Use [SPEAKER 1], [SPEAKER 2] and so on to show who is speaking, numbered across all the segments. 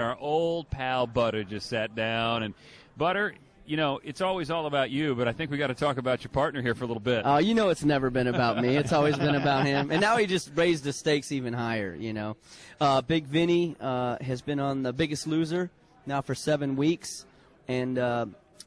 [SPEAKER 1] Our old pal Butter just sat down. And, Butter, you know, it's always all about you, but I think we got to talk about your partner here for a little bit.
[SPEAKER 2] You know it's never been about me. It's always been about him. And now he just raised the stakes even higher, you know. Big Vinny has been on The Biggest Loser now for 7 weeks and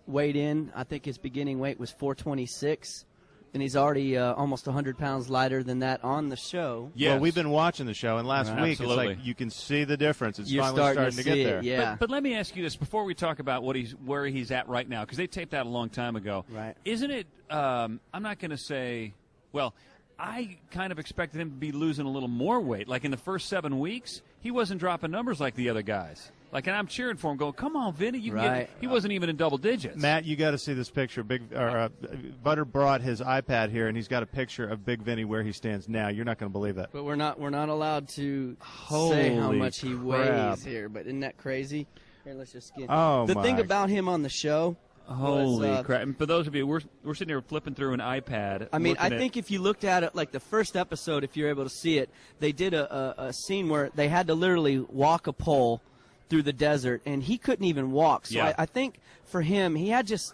[SPEAKER 2] weighed in. I think his beginning weight was 426. And he's already almost 100 pounds lighter than that on the show.
[SPEAKER 3] Yes. Well, we've been watching the show, and last week
[SPEAKER 1] Absolutely.
[SPEAKER 3] it's like you can see the difference. It's
[SPEAKER 2] You're
[SPEAKER 3] finally starting to get
[SPEAKER 2] see
[SPEAKER 3] there.
[SPEAKER 2] it, yeah.
[SPEAKER 1] But let me ask you this before we talk about where he's at right now, because they taped that a long time ago.
[SPEAKER 2] Right.
[SPEAKER 1] Isn't it, I'm not going to say, well, I kind of expected him to be losing a little more weight. Like in the first 7 weeks, he wasn't dropping numbers like the other guys. Like, and I'm cheering for him, going, "Come on, Vinny, you can get." He wasn't even in double digits.
[SPEAKER 3] Matt, you got to see this picture. Butter brought his iPad here, and he's got a picture of Big Vinny where he stands now. You're not going to believe that.
[SPEAKER 2] But we're not allowed to
[SPEAKER 3] Holy
[SPEAKER 2] say how much he
[SPEAKER 3] crap.
[SPEAKER 2] weighs here. But isn't that crazy? Here, let's just get.
[SPEAKER 3] Oh,
[SPEAKER 2] the thing
[SPEAKER 3] my.
[SPEAKER 2] about him on the show.
[SPEAKER 1] Holy crap! And for those of you, we're sitting here flipping through an iPad.
[SPEAKER 2] I mean, I think if you looked at it, like the first episode, if you're able to see it, they did a scene where they had to literally walk a pole through the desert, and he couldn't even walk. So
[SPEAKER 1] Yeah.
[SPEAKER 2] I think for him, he had just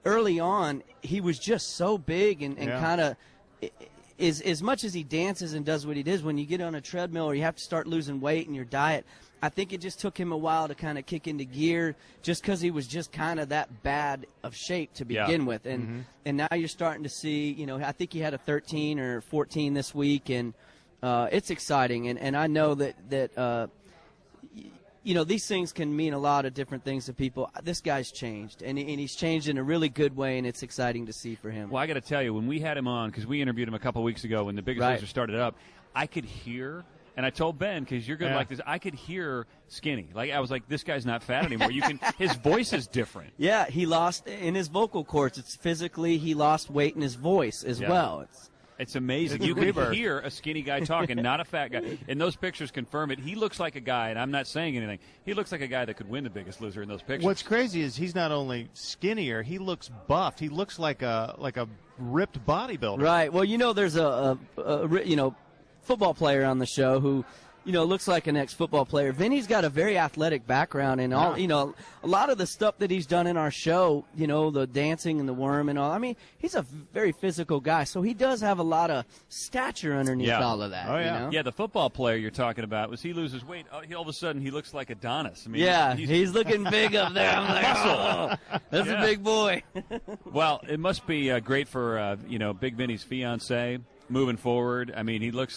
[SPEAKER 2] early on, he was just so big and kind of as much as he dances and does what he does, when you get on a treadmill or you have to start losing weight in your diet, I think it just took him a while to kind of kick into gear just because he was just kind of that bad of shape to begin with. And and now you're starting to see, you know, I think he had a 13 or 14 this week, and it's exciting. And I know that you know, these things can mean a lot of different things to people. This guy's changed, and he's changed in a really good way, and it's exciting to see for him.
[SPEAKER 1] Well, I got to tell you, when we had him on, because we interviewed him a couple weeks ago when The Biggest Loser started up, I could hear, and I told Ben, because you're good like this, I could hear Skinny. Like, I was like, this guy's not fat anymore. You can. His voice is different.
[SPEAKER 2] Yeah, he lost in his vocal cords. It's physically, he lost weight in his voice as well.
[SPEAKER 1] It's amazing. You can hear a skinny guy talking, not a fat guy. And those pictures confirm it. He looks like a guy, and I'm not saying anything, he looks like a guy that could win The Biggest Loser in those pictures.
[SPEAKER 3] What's crazy is he's not only skinnier, he looks buffed. He looks like a ripped bodybuilder.
[SPEAKER 2] Right. Well, you know, there's a you know, football player on the show who, you know, looks like an ex-football player. Vinny's got a very athletic background, and all, you know, a lot of the stuff that he's done in our show, you know, the dancing and the worm and all. I mean, he's a very physical guy, so he does have a lot of stature underneath all of that.
[SPEAKER 3] Oh, yeah.
[SPEAKER 2] You know?
[SPEAKER 1] Yeah, the football player you're talking about, was he loses weight, all of a sudden he looks like Adonis. I mean,
[SPEAKER 2] he's looking big up there. I'm like, oh, that's a big boy.
[SPEAKER 1] Well, it must be great for, you know, Big Vinny's fiancée. Moving forward, I mean, look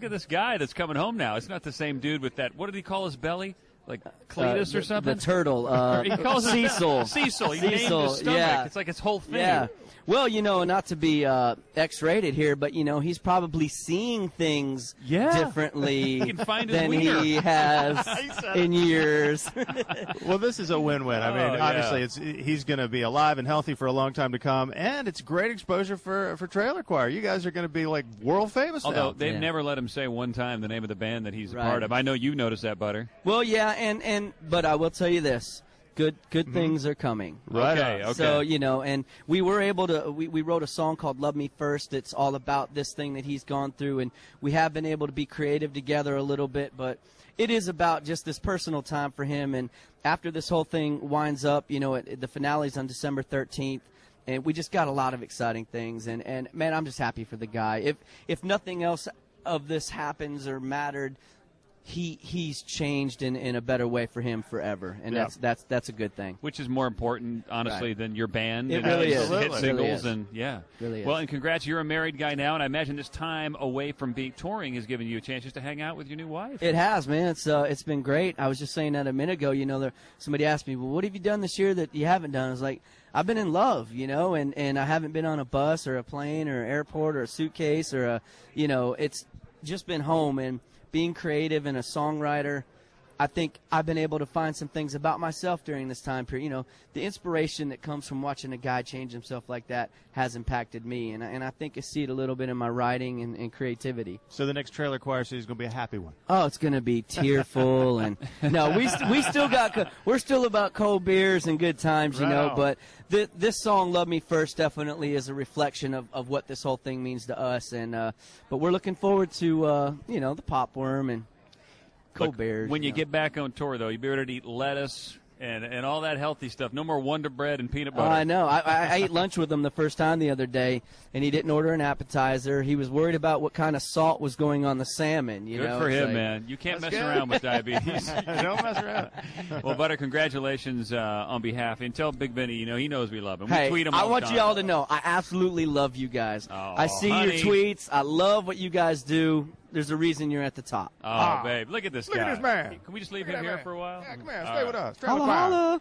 [SPEAKER 1] at this guy that's coming home now. It's not the same dude with that, what did he call his belly? Like Cletus or something?
[SPEAKER 2] The turtle.
[SPEAKER 1] He calls it
[SPEAKER 2] Cecil.
[SPEAKER 1] Cecil. He named his stomach.
[SPEAKER 2] Yeah.
[SPEAKER 1] It's like his whole thing.
[SPEAKER 2] Yeah. Well, you know, not to be X-rated here, but, you know, he's probably seeing things differently
[SPEAKER 1] He can find his
[SPEAKER 2] than
[SPEAKER 1] wiener.
[SPEAKER 2] he has in years.
[SPEAKER 3] Well, this is a win-win. I mean, obviously, he's going to be alive and healthy for a long time to come, and it's great exposure for Trailer Choir. You guys are going to be, like, world famous
[SPEAKER 1] Although
[SPEAKER 3] now.
[SPEAKER 1] they've never let him say one time the name of the band that he's a part of. I know you've noticed that, Butter.
[SPEAKER 2] Well, yeah, but I will tell you this. Good things are coming.
[SPEAKER 3] Right.
[SPEAKER 1] Okay.
[SPEAKER 2] So, you know, and we were able to, we wrote a song called Love Me First. It's all about this thing that he's gone through, and we have been able to be creative together a little bit, but it is about just this personal time for him. And after this whole thing winds up, you know, the finale's on December 13th, and we just got a lot of exciting things. And man, I'm just happy for the guy. If nothing else of this happens or mattered, he's changed in a better way for him forever, and that's a good thing.
[SPEAKER 1] Which is more important, honestly, than your band.
[SPEAKER 2] It really is.
[SPEAKER 1] Hit
[SPEAKER 2] It
[SPEAKER 1] singles
[SPEAKER 2] really is.
[SPEAKER 1] and
[SPEAKER 2] Really is.
[SPEAKER 1] Well, and congrats, you're a married guy now, and I imagine this time away from touring has given you a chance just to hang out with your new wife.
[SPEAKER 2] It has, man. It's been great. I was just saying that a minute ago. You know, somebody asked me, well, what have you done this year that you haven't done? I was like, I've been in love, you know, and I haven't been on a bus or a plane or an airport or a suitcase or you know, it's just been home. And being creative and a songwriter, I think I've been able to find some things about myself during this time period. You know, the inspiration that comes from watching a guy change himself like that has impacted me, and I think I see it a little bit in my writing and creativity.
[SPEAKER 3] So the next Trailer Choir season is going to be a happy one.
[SPEAKER 2] Oh, it's going to be tearful, and no, we still got, we're still about cold beers and good times, you know. But this song, "Love Me First," definitely is a reflection of what this whole thing means to us, and but we're looking forward to you know, the Pop Worm and Colbert.
[SPEAKER 1] When you get back on tour, though, you better eat lettuce and all that healthy stuff. No more Wonder Bread and peanut butter.
[SPEAKER 2] I know. I ate lunch with him the first time the other day, and he didn't order an appetizer. He was worried about what kind of salt was going on the salmon.
[SPEAKER 1] Good for him, man. You can't mess around with diabetes.
[SPEAKER 3] Don't mess around.
[SPEAKER 1] Well, Butter, congratulations on behalf. And tell Big Benny, he knows we love him.
[SPEAKER 2] Hey,
[SPEAKER 1] we tweet him
[SPEAKER 2] I
[SPEAKER 1] all the
[SPEAKER 2] want
[SPEAKER 1] time.
[SPEAKER 2] you all to know, I absolutely love you guys.
[SPEAKER 1] Oh,
[SPEAKER 2] I see
[SPEAKER 1] honey.
[SPEAKER 2] your tweets. I love what you guys do. There's a reason you're at the top.
[SPEAKER 1] Oh, babe, look at this guy.
[SPEAKER 3] Look at this man.
[SPEAKER 1] Can we just leave him here for a while?
[SPEAKER 3] Yeah, come here. Stay with us.
[SPEAKER 2] Holla, holla.